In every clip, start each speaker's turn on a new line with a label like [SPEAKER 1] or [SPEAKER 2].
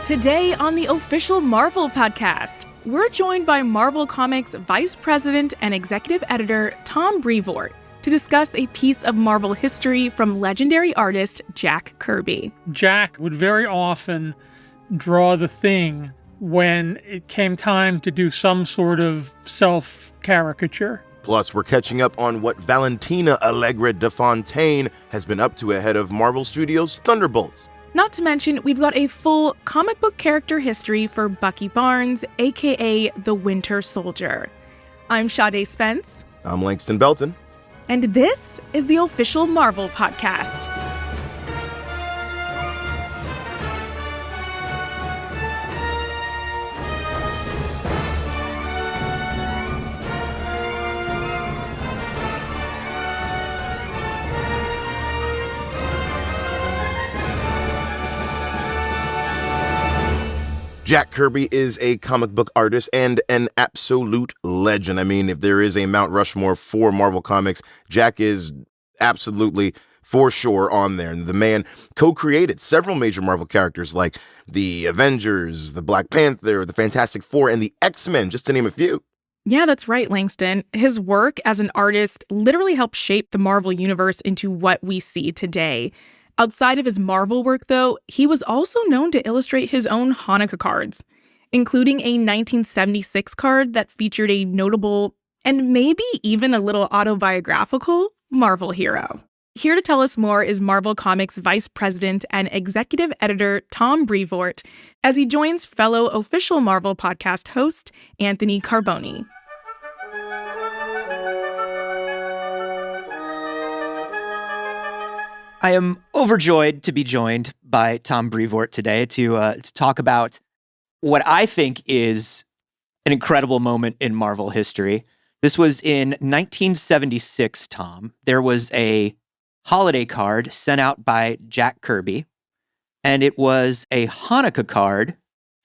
[SPEAKER 1] Today on the official Marvel podcast, we're joined by Marvel Comics Vice President and Executive Editor Tom Brevoort to discuss a piece of Marvel history from legendary artist Jack Kirby.
[SPEAKER 2] Jack would very often draw the Thing when it came time to do some sort of self-caricature.
[SPEAKER 3] Plus, we're catching up on what Valentina Allegra de Fontaine has been up to ahead of Marvel Studios Thunderbolts.
[SPEAKER 1] Not to mention, we've got a full comic book character history for Bucky Barnes, aka the Winter Soldier. I'm Sade Spence.
[SPEAKER 3] I'm Langston Belton.
[SPEAKER 1] And this is the official Marvel podcast.
[SPEAKER 3] Jack Kirby is a comic book artist and an absolute legend. I mean, if there is a Mount Rushmore for Marvel Comics, Jack is absolutely, for sure, on there. And the man co-created several major Marvel characters like the Avengers, the Black Panther, the Fantastic Four, and the X-Men, just to name a few.
[SPEAKER 1] Yeah, that's right, Langston. His work as an artist literally helped shape the Marvel Universe into what we see today. Outside of his Marvel work, though, he was also known to illustrate his own Hanukkah cards, including a 1976 card that featured a notable, and maybe even a little autobiographical, Marvel hero. Here to tell us more is Marvel Comics Vice President and Executive Editor Tom Brevoort, as he joins fellow official Marvel podcast host Anthony Carboni.
[SPEAKER 4] I am overjoyed to be joined by Tom Brevoort today to talk about what I think is an incredible moment in Marvel history. This was in 1976, Tom. There was a holiday card sent out by Jack Kirby, and it was a Hanukkah card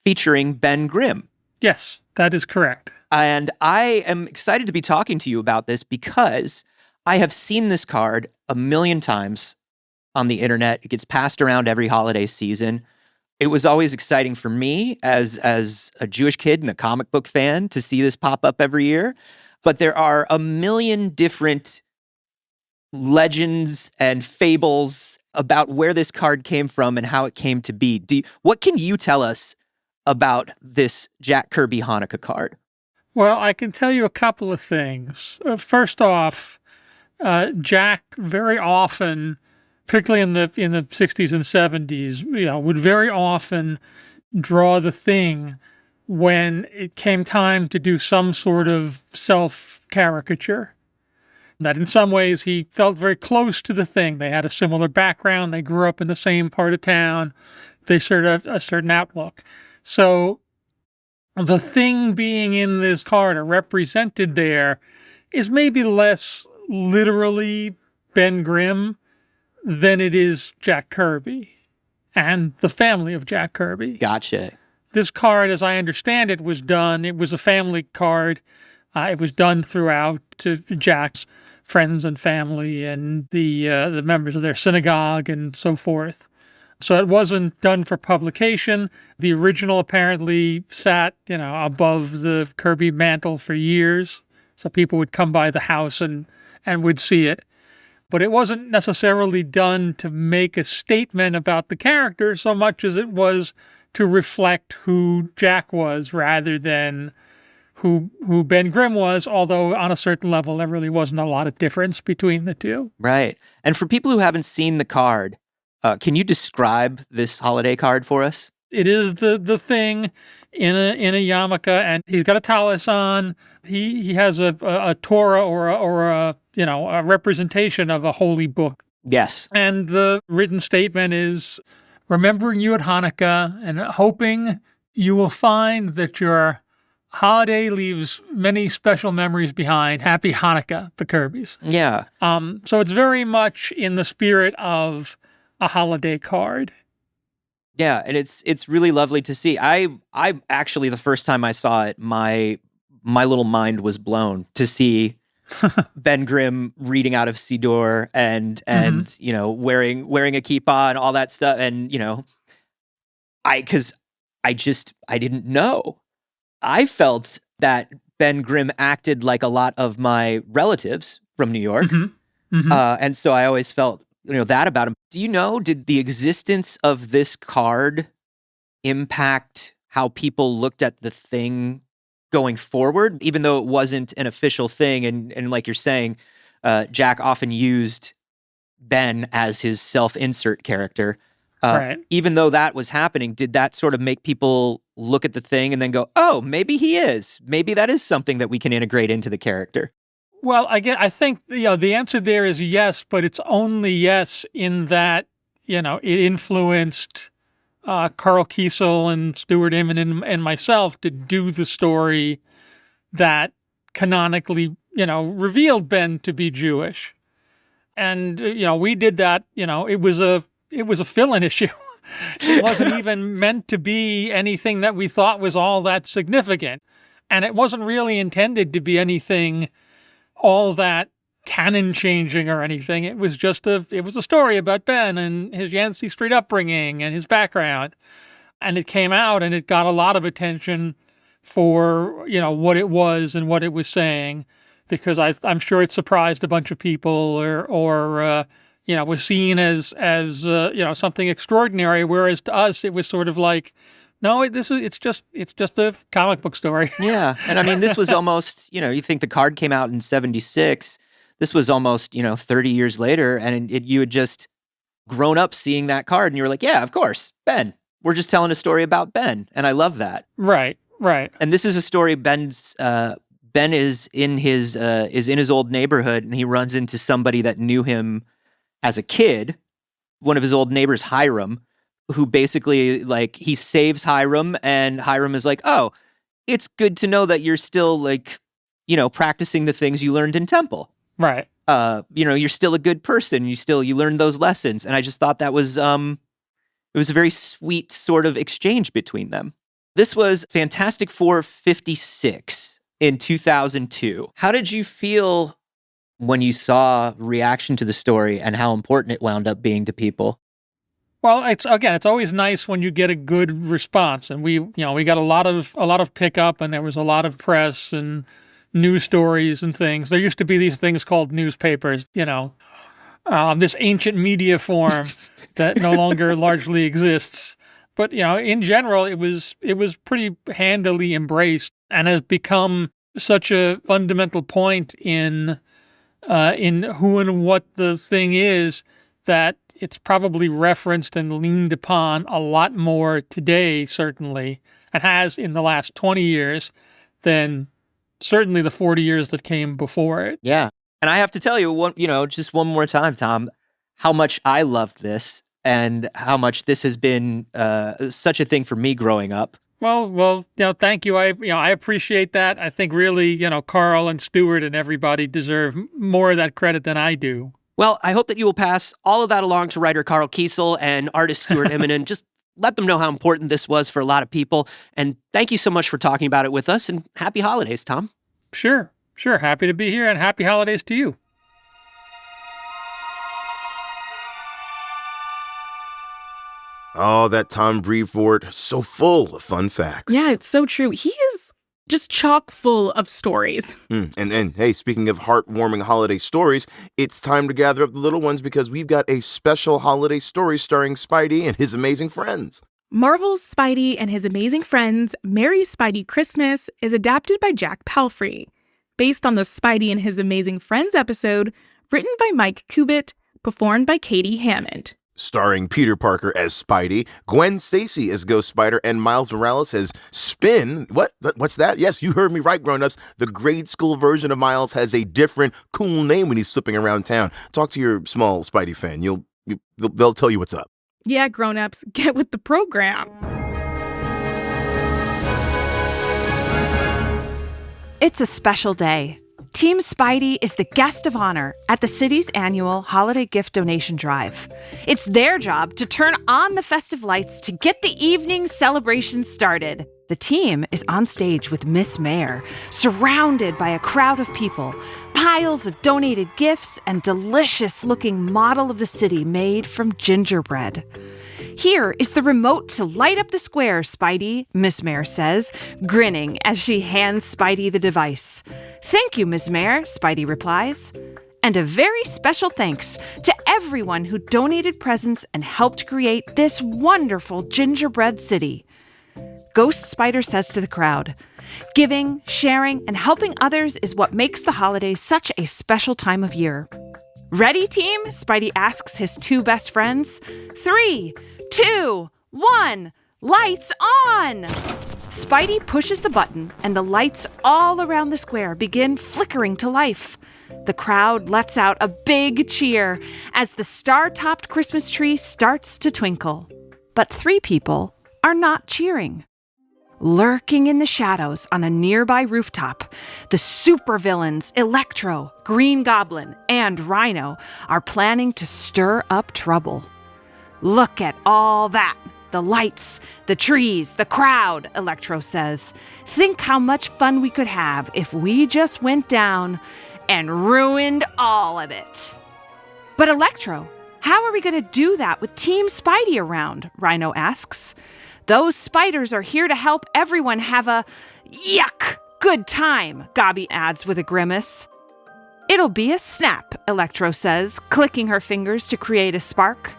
[SPEAKER 4] featuring Ben Grimm.
[SPEAKER 2] Yes, that is correct.
[SPEAKER 4] And I am excited to be talking to you about this because I have seen this card a million times on the internet. It gets passed around every holiday season. It was always exciting for me as a Jewish kid and a comic book fan to see this pop up every year. But there are a million different legends and fables about where this card came from and how it came to be. What can you tell us about this Jack Kirby Hanukkah card?
[SPEAKER 2] Well, I can tell you a couple of things. First off, Jack very often, particularly in the 60s and 70s, would very often draw the Thing when it came time to do some sort of self-caricature. That in some ways he felt very close to the Thing. They had a similar background. They grew up in the same part of town. They shared a certain outlook. So the Thing being in this card or represented there is maybe less literally Ben Grimm than it is Jack Kirby and the family of Jack Kirby.
[SPEAKER 4] Gotcha.
[SPEAKER 2] This card, as I understand it, was a family card. It was done throughout to Jack's friends and family and the members of their synagogue and so forth. So it wasn't done for publication. The original apparently sat, above the Kirby mantle for years. So people would come by the house and would see it. But it wasn't necessarily done to make a statement about the character so much as it was to reflect who Jack was rather than who Ben Grimm was, although on a certain level there really wasn't a lot of difference between the two.
[SPEAKER 4] Right. And for people who haven't seen the card, can you describe this holiday card for us?
[SPEAKER 2] It is the Thing in a yarmulke, and he's got a tallis on. He has a Torah or a representation of a holy book.
[SPEAKER 4] Yes.
[SPEAKER 2] And the written statement is, remembering you at Hanukkah and hoping you will find that your holiday leaves many special memories behind. Happy Hanukkah, the Kirbys.
[SPEAKER 4] Yeah.
[SPEAKER 2] So it's very much in the spirit of a holiday card.
[SPEAKER 4] Yeah, and it's really lovely to see. I actually, the first time I saw it, my little mind was blown to see Ben Grimm reading out of Siddur and wearing a kippah and all that stuff. And because I didn't know. I felt that Ben Grimm acted like a lot of my relatives from New York. And so I always felt, that about him. Do you know, did the existence of this card impact how people looked at the thing going forward, even though it wasn't an official thing? And like you're saying, Jack often used Ben as his self-insert character.
[SPEAKER 2] Right.
[SPEAKER 4] Even though that was happening, did that sort of make people look at the thing and then go, oh, maybe he is. Maybe that is something that we can integrate into the character?
[SPEAKER 2] Well, I think the answer there is yes, but it's only yes in that it influenced Carl Kiesel and Stuart Immonen and myself to do the story that canonically revealed Ben to be Jewish, and we did that. It was a fill-in issue. It wasn't even meant to be anything that we thought was all that significant, and it wasn't really intended to be anything all that canon changing or anything. It was just a story about Ben and his Yancey Street upbringing and his background. And it came out and it got a lot of attention for, what it was and what it was saying, because I'm sure it surprised a bunch of people or was seen as something extraordinary. Whereas to us, it was sort of like, no, it's just a comic book story.
[SPEAKER 4] Yeah. And I mean, this was almost, you think the card came out in 1976. This was almost, 30 years later. And you had just grown up seeing that card and you were like, yeah, of course, Ben. We're just telling a story about Ben. And I love that.
[SPEAKER 2] Right.
[SPEAKER 4] And this is a story Ben is in his old neighborhood and he runs into somebody that knew him as a kid, one of his old neighbors, Hiram, who basically, like, he saves Hiram, and Hiram is like, oh, it's good to know that you're still, like, practicing the things you learned in temple.
[SPEAKER 2] Right.
[SPEAKER 4] You're still a good person. You learned those lessons. And I just thought that was, it was a very sweet sort of exchange between them. This was Fantastic Four 56 in 2002. How did you feel when you saw reaction to the story and how important it wound up being to people?
[SPEAKER 2] Well, it's always nice when you get a good response, and we got a lot of pickup, and there was a lot of press and news stories and things. There used to be these things called newspapers, this ancient media form that no longer largely exists. But in general, it was pretty handily embraced and has become such a fundamental point in who and what the thing is that it's probably referenced and leaned upon a lot more today, certainly, and has in the last 20 years than certainly the 40 years that came before it.
[SPEAKER 4] Yeah. And I have to tell you, just one more time, Tom, how much I loved this and how much this has been such a thing for me growing up.
[SPEAKER 2] Well, thank you. I appreciate that. I think really, Carl and Stuart and everybody deserve more of that credit than I do.
[SPEAKER 4] Well, I hope that you will pass all of that along to writer Carl Kiesel and artist Stuart Immonen. Just let them know how important this was for a lot of people. And thank you so much for talking about it with us. And happy holidays, Tom.
[SPEAKER 2] Sure. Happy to be here, and happy holidays to you.
[SPEAKER 3] Oh, that Tom Brevoort, so full of fun facts.
[SPEAKER 1] Yeah, it's so true. He is just chock full of stories.
[SPEAKER 3] And hey, speaking of heartwarming holiday stories, it's time to gather up the little ones because we've got a special holiday story starring Spidey and his amazing friends.
[SPEAKER 1] Marvel's Spidey and His Amazing Friends, Merry Spidey Christmas is adapted by Jack Palfrey, based on the Spidey and His Amazing Friends episode, written by Mike Kubit, performed by Katie Hammond.
[SPEAKER 3] Starring Peter Parker as Spidey, Gwen Stacy as Ghost Spider, and Miles Morales as Spin. What's that? Yes, you heard me right, grown-ups. The grade school version of Miles has a different, cool name when he's slipping around town. Talk to your small Spidey fan. They'll tell you what's up.
[SPEAKER 1] Yeah, grown-ups, get with the program.
[SPEAKER 5] It's a special day. Team Spidey is the guest of honor at the city's annual holiday gift donation drive. It's their job to turn on the festive lights to get the evening celebration started. The team is on stage with Miss Mayor, surrounded by a crowd of people, piles of donated gifts, and delicious-looking model of the city made from gingerbread. Here is the remote to light up the square, Spidey, Miss Mare says, grinning as she hands Spidey the device. Thank you, Miss Mare, Spidey replies. And a very special thanks to everyone who donated presents and helped create this wonderful gingerbread city. Ghost Spider says to the crowd, giving, sharing, and helping others is what makes the holidays such a special time of year. Ready, team? Spidey asks his two best friends. 3, 2, 1, lights on! Spidey pushes the button, and the lights all around the square begin flickering to life. The crowd lets out a big cheer as the star-topped Christmas tree starts to twinkle. But 3 people are not cheering. Lurking in the shadows on a nearby rooftop, the supervillains Electro, Green Goblin, and Rhino are planning to stir up trouble. Look at all that. The lights, the trees, the crowd, Electro says. Think how much fun we could have if we just went down and ruined all of it. But Electro, how are we going to do that with Team Spidey around? Rhino asks. Those spiders are here to help everyone have a yuck good time, Gobby adds with a grimace. It'll be a snap, Electro says, clicking her fingers to create a spark.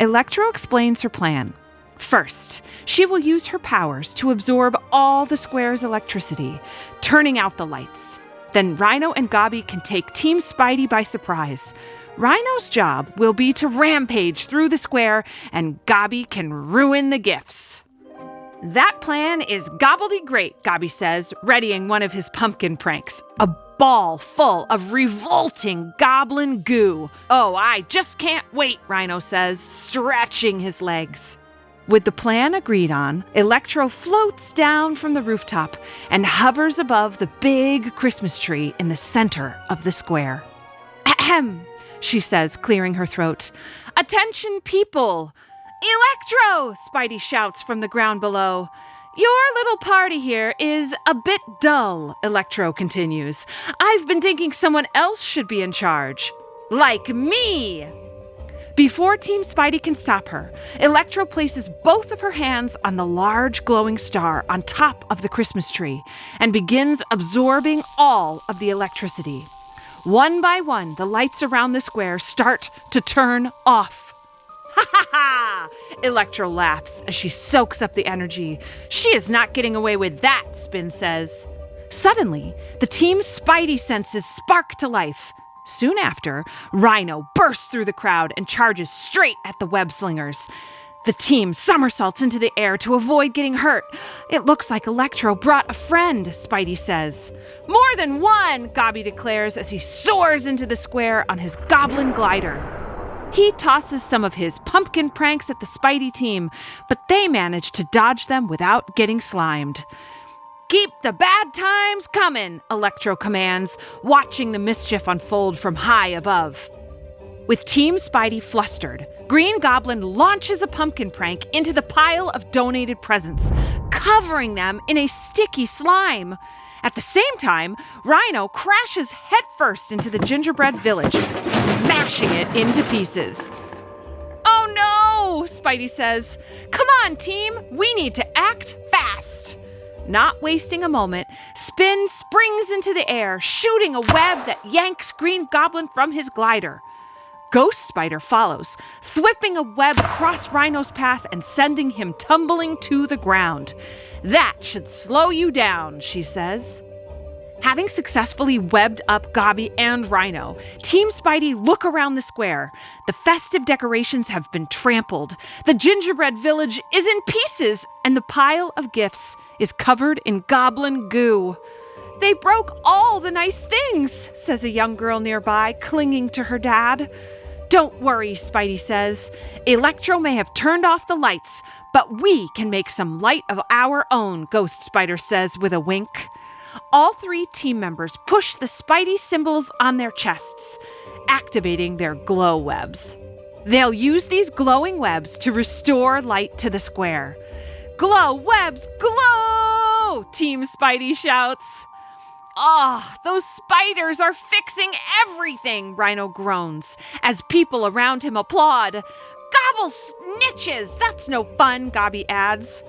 [SPEAKER 5] Electro explains her plan. First, she will use her powers to absorb all the square's electricity, turning out the lights. Then Rhino and Gobby can take Team Spidey by surprise. Rhino's job will be to rampage through the square, and Gobby can ruin the gifts. That plan is gobbledygook, Gobby says, readying one of his pumpkin pranks. A ball full of revolting goblin goo. Oh, I just can't wait, Rhino says, stretching his legs. With the plan agreed on, Electro floats down from the rooftop and hovers above the big Christmas tree in the center of the square. Ahem, she says, clearing her throat. Attention, people! Electro! Spidey shouts from the ground below. Your little party here is a bit dull, Electro continues. I've been thinking someone else should be in charge. Like me! Before Team Spidey can stop her, Electro places both of her hands on the large glowing star on top of the Christmas tree and begins absorbing all of the electricity. One by one, the lights around the square start to turn off. Ha ha ha! Electro laughs as she soaks up the energy. She is not getting away with that, Spin says. Suddenly, the Team Spidey senses spark to life. Soon after, Rhino bursts through the crowd and charges straight at the web slingers. The team somersaults into the air to avoid getting hurt. It looks like Electro brought a friend, Spidey says. More than one, Gobby declares as he soars into the square on his goblin glider. He tosses some of his pumpkin pranks at the Spidey team, but they manage to dodge them without getting slimed. Keep the bad times coming, Electro commands, watching the mischief unfold from high above. With Team Spidey flustered, Green Goblin launches a pumpkin prank into the pile of donated presents, covering them in a sticky slime. At the same time, Rhino crashes headfirst into the gingerbread village, smashing it into pieces. Oh no, Spidey says. Come on, team, we need to act fast. Not wasting a moment, Spin springs into the air, shooting a web that yanks Green Goblin from his glider. Ghost Spider follows, thwipping a web across Rhino's path and sending him tumbling to the ground. That should slow you down, she says. Having successfully webbed up Gobby and Rhino, Team Spidey look around the square. The festive decorations have been trampled. The gingerbread village is in pieces, and the pile of gifts is covered in goblin goo. They broke all the nice things, says a young girl nearby, clinging to her dad. Don't worry, Spidey says. Electro may have turned off the lights, but we can make some light of our own, Ghost Spider says with a wink. All 3 team members push the Spidey symbols on their chests, activating their glow webs. They'll use these glowing webs to restore light to the square. Glow webs, glow! Team Spidey shouts. Those spiders are fixing everything, Rhino groans, as people around him applaud. Gobble snitches! That's no fun, Gobby adds.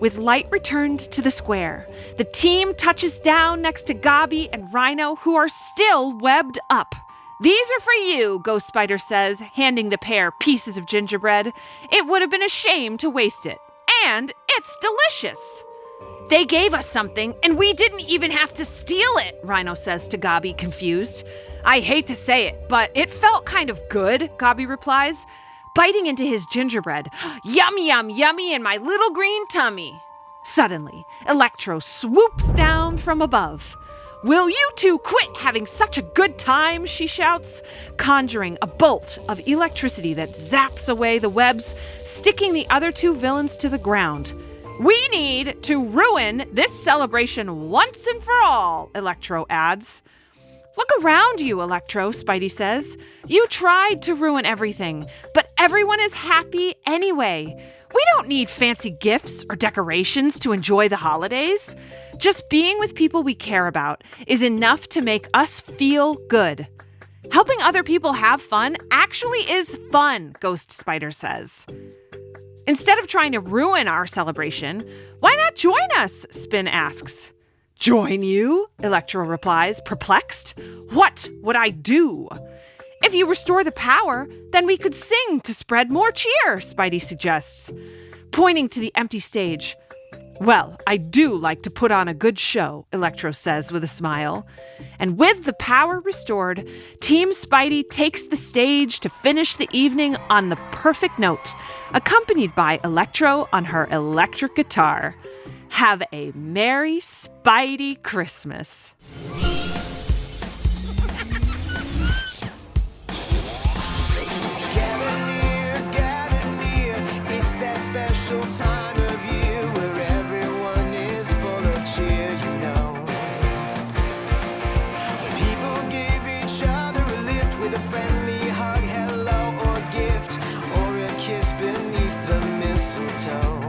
[SPEAKER 5] With light returned to the square, the team touches down next to Gobby and Rhino, who are still webbed up. These are for you, Ghost Spider says, handing the pair pieces of gingerbread. It would have been a shame to waste it. And it's delicious. They gave us something, and we didn't even have to steal it, Rhino says to Gobby, confused. I hate to say it, but it felt kind of good, Gobby replies, biting into his gingerbread. Yummy, yum, yummy in my little green tummy. Suddenly, Electro swoops down from above. Will you two quit having such a good time, she shouts, conjuring a bolt of electricity that zaps away the webs, sticking the other two villains to the ground. We need to ruin this celebration once and for all, Electro adds. Look around you, Electro, Spidey says. You tried to ruin everything, but everyone is happy anyway. We don't need fancy gifts or decorations to enjoy the holidays. Just being with people we care about is enough to make us feel good. Helping other people have fun actually is fun, Ghost Spider says. Instead of trying to ruin our celebration, why not join us? Spin asks. Join you? Electro replies, perplexed. What would I do? If you restore the power, then we could sing to spread more cheer, Spidey suggests, pointing to the empty stage. Well, I do like to put on a good show, Electro says with a smile. And with the power restored, Team Spidey takes the stage to finish the evening on the perfect note, accompanied by Electro on her electric guitar. Have a Merry Spidey Christmas.
[SPEAKER 6] Gather near, it's that special time of year where everyone is full of cheer, you know. People give each other a lift with a friendly hug, hello, or gift, or a kiss beneath the mistletoe.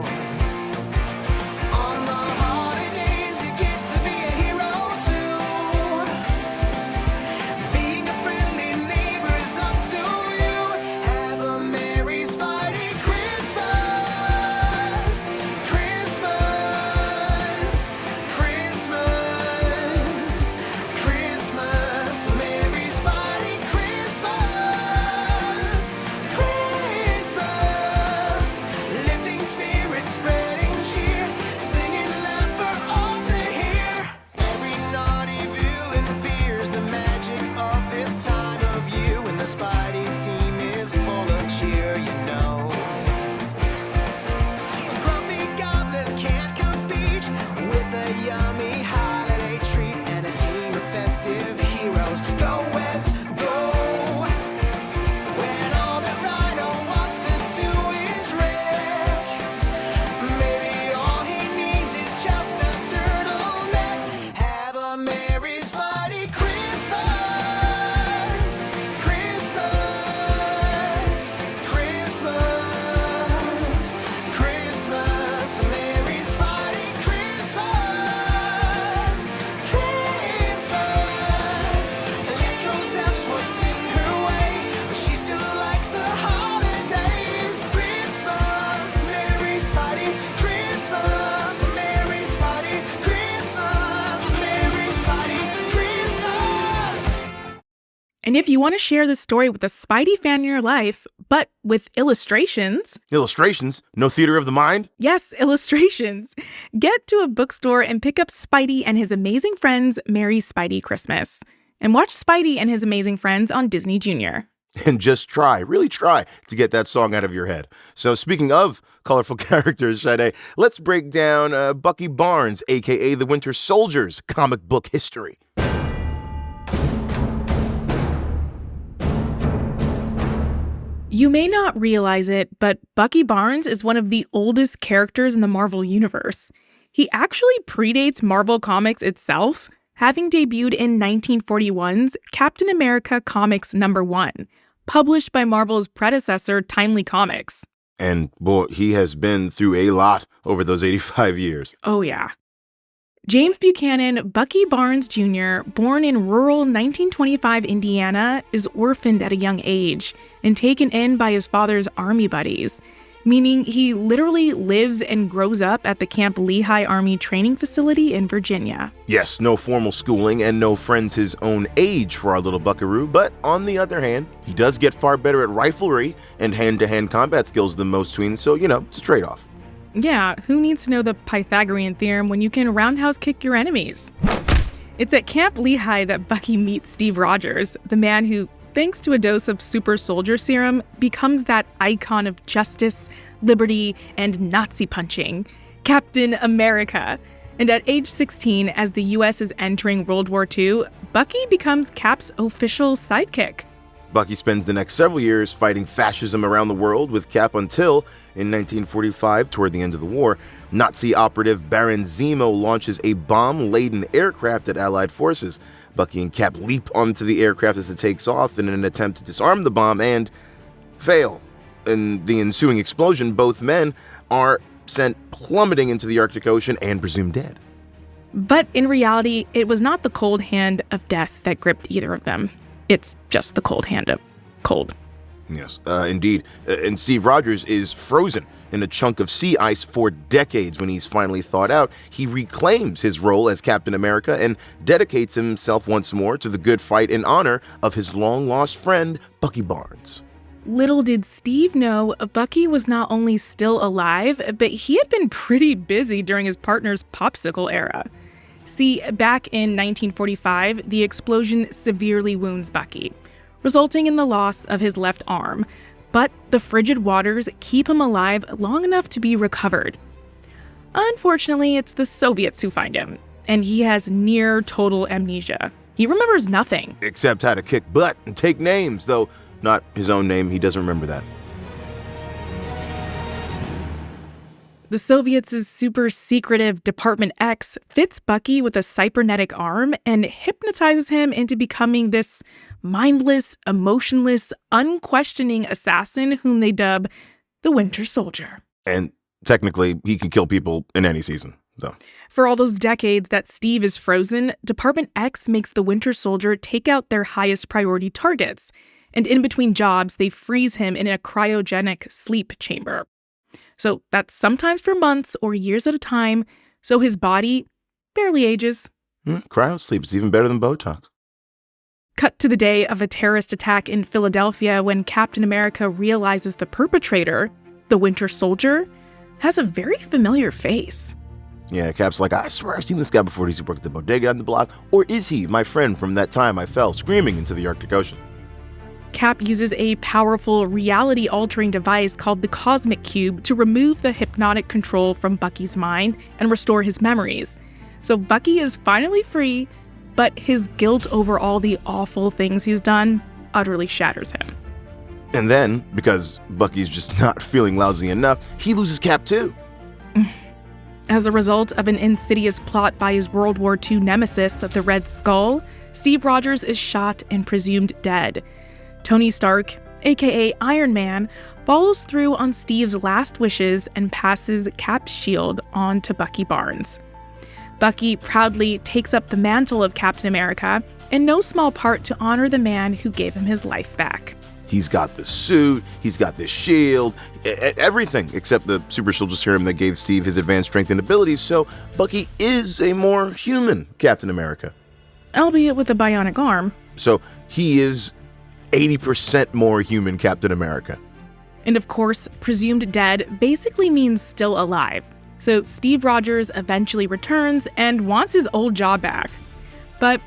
[SPEAKER 1] And if you want to share this story with a Spidey fan in your life, but with illustrations...
[SPEAKER 3] Illustrations? No theater of the mind?
[SPEAKER 1] Yes, illustrations. Get to a bookstore and pick up Spidey and His Amazing Friends' Merry Spidey Christmas. And watch Spidey and His Amazing Friends on Disney Junior.
[SPEAKER 3] And just try, really try to get that song out of your head. So speaking of colorful characters, Sade, let's break down Bucky Barnes, a.k.a. the Winter Soldier's comic book history.
[SPEAKER 1] You may not realize it, but Bucky Barnes is one of the oldest characters in the Marvel Universe. He actually predates Marvel Comics itself, having debuted in 1941's Captain America Comics #1, published by Marvel's predecessor, Timely Comics.
[SPEAKER 3] And boy, he has been through a lot over those 85 years.
[SPEAKER 1] Oh yeah. James Buchanan Bucky Barnes Jr., born in rural 1925 Indiana, is orphaned at a young age and taken in by his father's army buddies, meaning he literally lives and grows up at the Camp Lehigh Army Training Facility in Virginia.
[SPEAKER 3] Yes, no formal schooling and no friends his own age for our little buckaroo, but on the other hand, he does get far better at riflery and hand-to-hand combat skills than most tweens, so, it's a trade-off.
[SPEAKER 1] Yeah, who needs to know the Pythagorean theorem when you can roundhouse kick your enemies? It's at Camp Lehigh that Bucky meets Steve Rogers, the man who, thanks to a dose of super soldier serum, becomes that icon of justice, liberty, and Nazi punching, Captain America. And at age 16, as the US is entering World War II, Bucky becomes Cap's official sidekick.
[SPEAKER 3] Bucky spends the next several years fighting fascism around the world with Cap until, in 1945, toward the end of the war, Nazi operative Baron Zemo launches a bomb-laden aircraft at Allied forces. Bucky and Cap leap onto the aircraft as it takes off in an attempt to disarm the bomb and fail. In the ensuing explosion, both men are sent plummeting into the Arctic Ocean and presumed dead.
[SPEAKER 1] But in reality, it was not the cold hand of death that gripped either of them. It's just the cold hand of cold.
[SPEAKER 3] Yes, indeed. And Steve Rogers is frozen in a chunk of sea ice for decades. When he's finally thawed out, he reclaims his role as Captain America and dedicates himself once more to the good fight in honor of his long-lost friend, Bucky Barnes.
[SPEAKER 1] Little did Steve know, Bucky was not only still alive, but he had been pretty busy during his partner's popsicle era. See, back in 1945, the explosion severely wounds Bucky, resulting in the loss of his left arm, but the frigid waters keep him alive long enough to be recovered. Unfortunately, it's the Soviets who find him, and he has near total amnesia. He remembers nothing.
[SPEAKER 3] Except how to kick butt and take names, though not his own name, he doesn't remember that.
[SPEAKER 1] The Soviets' super secretive Department X fits Bucky with a cybernetic arm and hypnotizes him into becoming this mindless, emotionless, unquestioning assassin whom they dub the Winter Soldier.
[SPEAKER 3] And technically, he can kill people in any season, though.
[SPEAKER 1] For all those decades that Steve is frozen, Department X makes the Winter Soldier take out their highest priority targets. And in between jobs, they freeze him in a cryogenic sleep chamber. So that's sometimes for months or years at a time, so his body barely ages.
[SPEAKER 3] Cryo sleep is even better than Botox.
[SPEAKER 1] Cut to the day of a terrorist attack in Philadelphia when Captain America realizes the perpetrator, the Winter Soldier, has a very familiar face.
[SPEAKER 3] Yeah, Cap's like, I swear I've seen this guy before. Does he work at the bodega on the block? Or is he my friend from that time I fell screaming into the Arctic Ocean?
[SPEAKER 1] Cap uses a powerful reality-altering device called the Cosmic Cube to remove the hypnotic control from Bucky's mind and restore his memories. So Bucky is finally free, but his guilt over all the awful things he's done utterly shatters him.
[SPEAKER 3] And then, because Bucky's just not feeling lousy enough, he loses Cap too.
[SPEAKER 1] As a result of an insidious plot by his World War II nemesis, the Red Skull, Steve Rogers is shot and presumed dead. Tony Stark, aka Iron Man, follows through on Steve's last wishes and passes Cap's shield on to Bucky Barnes. Bucky proudly takes up the mantle of Captain America, in no small part to honor the man who gave him his life back.
[SPEAKER 3] He's got the suit, he's got the shield, everything except the super soldier serum that gave Steve his advanced strength and abilities, so Bucky is a more human Captain America.
[SPEAKER 1] Albeit with a bionic arm.
[SPEAKER 3] So he is 80% more human Captain America.
[SPEAKER 1] And of course, presumed dead basically means still alive. So Steve Rogers eventually returns and wants his old job back. But,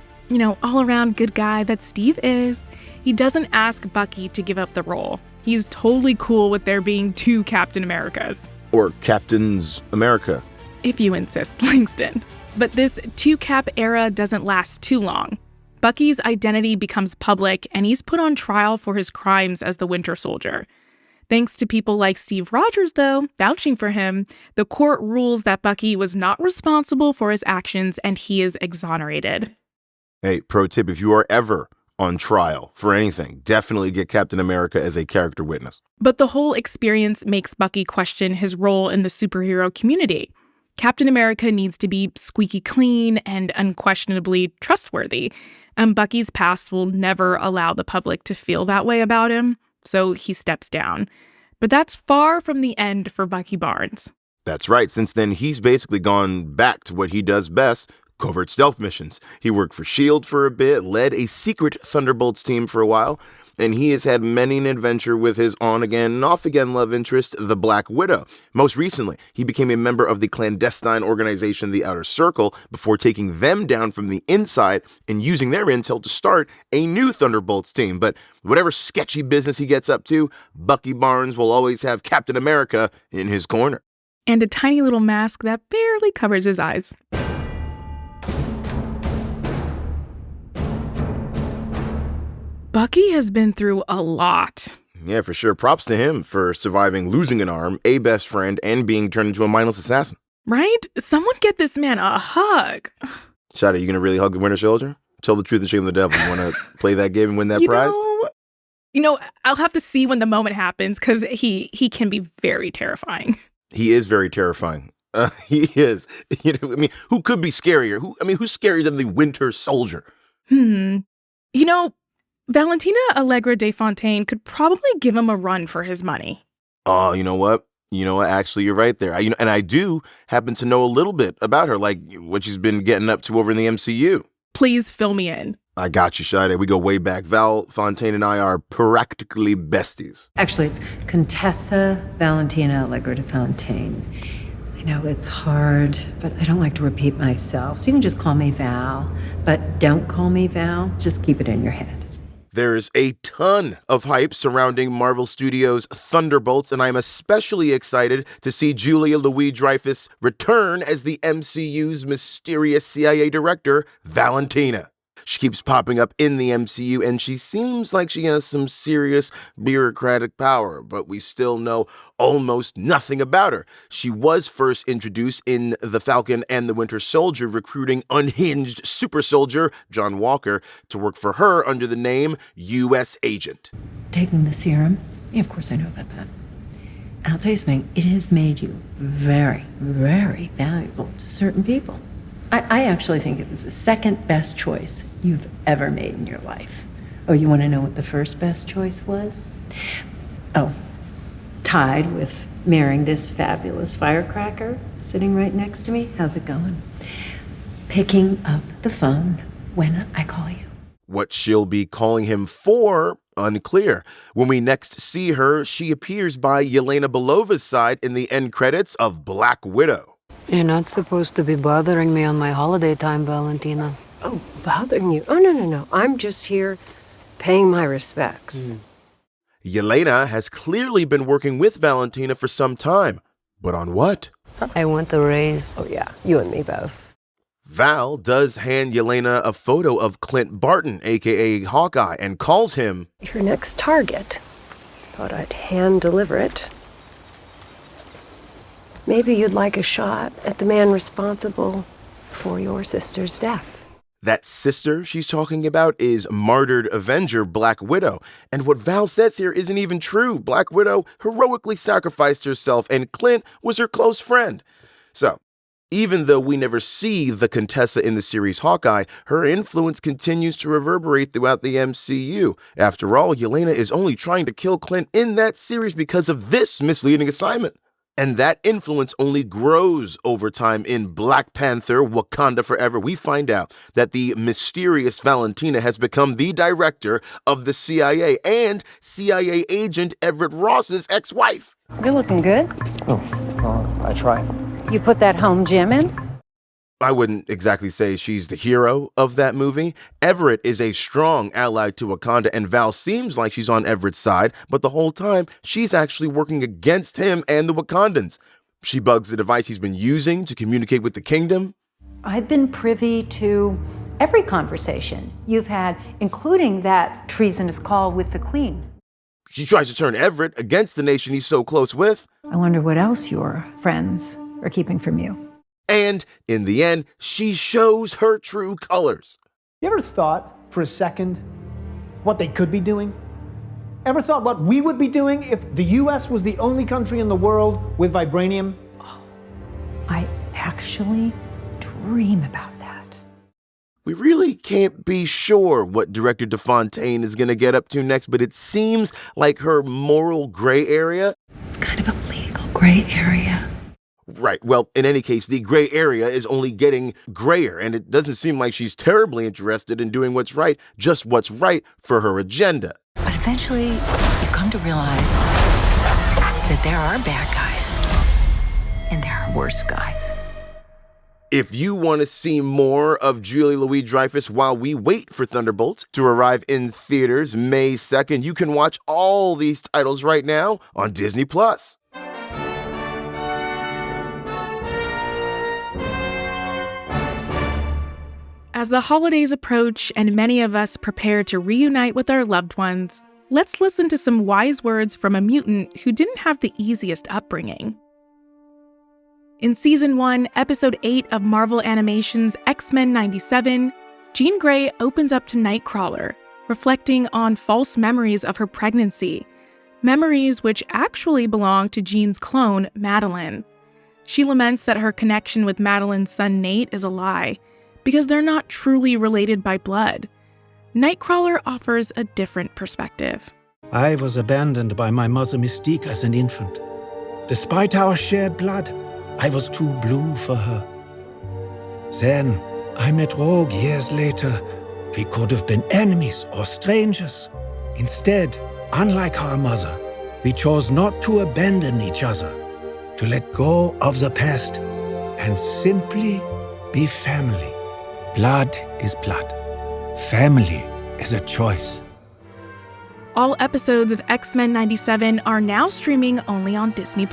[SPEAKER 1] all around good guy that Steve is, he doesn't ask Bucky to give up the role. He's totally cool with there being two Captain Americas.
[SPEAKER 3] Or Captains America.
[SPEAKER 1] If you insist, Langston. But this two-cap era doesn't last too long. Bucky's identity becomes public, and he's put on trial for his crimes as the Winter Soldier. Thanks to people like Steve Rogers, though, vouching for him, the court rules that Bucky was not responsible for his actions and he is exonerated.
[SPEAKER 3] Hey, pro tip, if you are ever on trial for anything, definitely get Captain America as a character witness.
[SPEAKER 1] But the whole experience makes Bucky question his role in the superhero community. Captain America needs to be squeaky clean and unquestionably trustworthy. And Bucky's past will never allow the public to feel that way about him, so he steps down. But that's far from the end for Bucky Barnes.
[SPEAKER 3] That's right. Since then, he's basically gone back to what he does best, covert stealth missions. He worked for S.H.I.E.L.D. for a bit, led a secret Thunderbolts team for a while, and he has had many an adventure with his on-again and off-again love interest, the Black Widow. Most recently, he became a member of the clandestine organization The Outer Circle before taking them down from the inside and using their intel to start a new Thunderbolts team. But whatever sketchy business he gets up to, Bucky Barnes will always have Captain America in his corner.
[SPEAKER 1] And a tiny little mask that barely covers his eyes. Bucky has been through a lot.
[SPEAKER 3] Yeah, for sure. Props to him for surviving losing an arm, a best friend, and being turned into a mindless assassin.
[SPEAKER 1] Right? Someone get this man a hug.
[SPEAKER 3] Shada, you gonna really hug the Winter Soldier? Tell the truth and shame the devil. You wanna play that game and win that prize?
[SPEAKER 1] I'll have to see when the moment happens, because he can be very terrifying.
[SPEAKER 3] He is very terrifying. He is. Who could be scarier? Who's scarier than the Winter Soldier?
[SPEAKER 1] Valentina Allegra de Fontaine could probably give him a run for his money.
[SPEAKER 3] Oh, you know what? Actually, you're right there. And I do happen to know a little bit about her, like what she's been getting up to over in the MCU.
[SPEAKER 1] Please fill me in.
[SPEAKER 3] I got you, Shade. We go way back. Val Fontaine and I are practically besties.
[SPEAKER 7] Actually, it's Contessa Valentina Allegra de Fontaine. I know it's hard, but I don't like to repeat myself, so you can just call me Val. But don't call me Val, just keep it in your head.
[SPEAKER 3] There's a ton of hype surrounding Marvel Studios Thunderbolts, and I'm especially excited to see Julia Louis-Dreyfus return as the MCU's mysterious CIA director, Valentina. She keeps popping up in the MCU, and she seems like she has some serious bureaucratic power, but we still know almost nothing about her. She was first introduced in The Falcon and the Winter Soldier, recruiting unhinged super soldier John Walker to work for her under the name U.S. Agent.
[SPEAKER 7] Taking the serum, yeah, of course I know about that. And I'll tell you something, it has made you very, very valuable to certain people. I actually think it was the second best choice you've ever made in your life. Oh, you want to know what the first best choice was? Oh, tied with marrying this fabulous firecracker sitting right next to me. How's it going? Picking up the phone when I call you.
[SPEAKER 3] What she'll be calling him for, unclear. When we next see her, she appears by Yelena Belova's side in the end credits of Black Widow.
[SPEAKER 8] You're not supposed to be bothering me on my holiday time, Valentina.
[SPEAKER 9] Oh, bothering you? Oh, no. I'm just here paying my respects.
[SPEAKER 3] Yelena has clearly been working with Valentina for some time. But on what?
[SPEAKER 8] I want a raise.
[SPEAKER 9] Oh, yeah, you and me both.
[SPEAKER 3] Val does hand Yelena a photo of Clint Barton, a.k.a. Hawkeye, and calls him
[SPEAKER 9] Your next target. Thought I'd hand deliver it. Maybe you'd like a shot at the man responsible for your sister's death.
[SPEAKER 3] That sister she's talking about is martyred Avenger Black Widow. And what Val says here isn't even true. Black Widow heroically sacrificed herself, and Clint was her close friend. So, even though we never see the Contessa in the series Hawkeye, her influence continues to reverberate throughout the MCU. After all, Yelena is only trying to kill Clint in that series because of this misleading assignment. And that influence only grows over time. In Black Panther, Wakanda Forever, we find out that the mysterious Valentina has become the director of the CIA and CIA agent Everett Ross's ex-wife.
[SPEAKER 7] You're looking good.
[SPEAKER 10] I try.
[SPEAKER 7] You put that home gym in?
[SPEAKER 3] I wouldn't exactly say she's the hero of that movie. Everett is a strong ally to Wakanda, and Val seems like she's on Everett's side, but the whole time, she's actually working against him and the Wakandans. She bugs the device he's been using to communicate with the kingdom.
[SPEAKER 7] I've been privy to every conversation you've had, including that treasonous call with the Queen.
[SPEAKER 3] She tries to turn Everett against the nation he's so close with.
[SPEAKER 7] I wonder what else your friends are keeping from you.
[SPEAKER 3] And in the end, she shows her true colors.
[SPEAKER 10] You ever thought for a second what they could be doing? Ever thought what we would be doing if the US was the only country in the world with vibranium?
[SPEAKER 7] I actually actually dream about that.
[SPEAKER 3] We really can't be sure what director De Fontaine is going to get up to next, but it seems like her moral gray area.
[SPEAKER 7] It's kind of a legal gray area.
[SPEAKER 3] Right. Well, in any case, the gray area is only getting grayer, and it doesn't seem like she's terribly interested in doing what's right, just what's right for her agenda.
[SPEAKER 7] But eventually, you come to realize that there are bad guys, and there are worse guys.
[SPEAKER 3] If you want to see more of Julia Louis-Dreyfus while we wait for Thunderbolts to arrive in theaters May 2nd, you can watch all these titles right now on Disney+.
[SPEAKER 1] As the holidays approach and many of us prepare to reunite with our loved ones, let's listen to some wise words from a mutant who didn't have the easiest upbringing. In Season 1, Episode 8 of Marvel Animation's X-Men 97, Jean Grey opens up to Nightcrawler, reflecting on false memories of her pregnancy, memories which actually belong to Jean's clone, Madeline. She laments that her connection with Madeline's son Nate is a lie, because they're not truly related by blood. Nightcrawler offers a different perspective.
[SPEAKER 11] I was abandoned by my mother Mystique as an infant. Despite our shared blood, I was too blue for her. Then I met Rogue years later. We could have been enemies or strangers. Instead, unlike our mother, we chose not to abandon each other, to let go of the past, and simply be family. Blood is blood. Family is a choice.
[SPEAKER 1] All episodes of X-Men 97 are now streaming only on Disney+.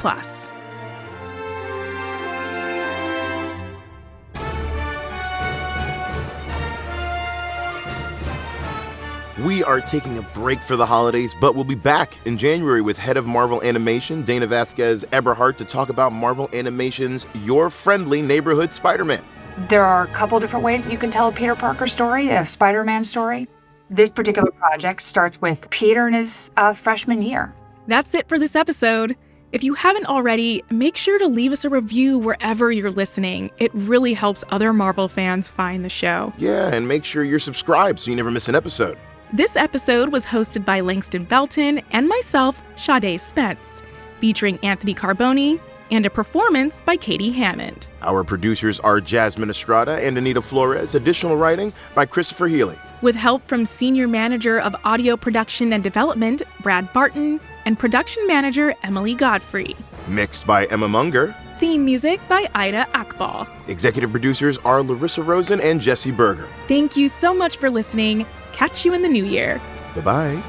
[SPEAKER 3] We are taking a break for the holidays, but we'll be back in January with head of Marvel Animation, Dana Vasquez Eberhardt, to talk about Marvel Animation's Your Friendly Neighborhood Spider-Man.
[SPEAKER 12] There are a couple different ways you can tell a Peter Parker story, a Spider-Man story. This particular project starts with Peter in his freshman year.
[SPEAKER 1] That's it for this episode. If you haven't already, make sure to leave us a review wherever you're listening. It really helps other Marvel fans find the show.
[SPEAKER 3] Yeah, and make sure you're subscribed so you never miss an episode.
[SPEAKER 1] This episode was hosted by Langston Belton and myself, Sade Spence, featuring Anthony Carboni, and a performance by Katie Hammond.
[SPEAKER 3] Our producers are Jasmine Estrada and Anita Flores. Additional writing by Christopher Healy.
[SPEAKER 1] With help from Senior Manager of Audio Production and Development, Brad Barton, and Production Manager Emily Godfrey.
[SPEAKER 3] Mixed by Emma Munger.
[SPEAKER 1] Theme music by Ida Akbal.
[SPEAKER 3] Executive producers are Larissa Rosen and Jesse Berger.
[SPEAKER 1] Thank you so much for listening. Catch you in the new year.
[SPEAKER 3] Bye-bye.